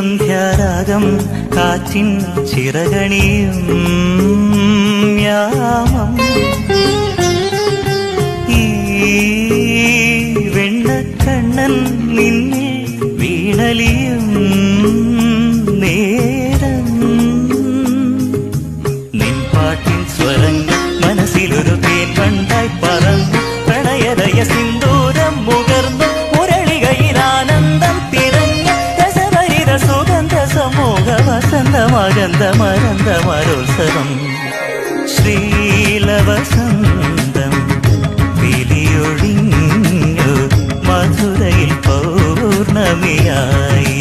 സന്ധ്യാരാഗം കാറ്റിൻ ചിറകണിയും യാമം ഈ വെണ്ണക്കണ്ണൻ നിന്നെ വീണലിയും നേരം നിൻ പാട്ടിൻ സ്വരങ്ങൾ മനസ്സിലൊരു തേൻ കണ്ടായി പറന്നു പ്രണയദയ സിന്ദൂരം മുകർന്നു മുരളികയിൽ ആനന്ദം തിരഞ്ഞു രസഭരിത സുഗന്ധ സമൂഹ വസന്തമഗന്ധമരന്തമരോത്സവം ശ്രീലവസന്തം വിളിയൊഴിഞ്ഞു മധുരയിൽ പൗർണമിയായി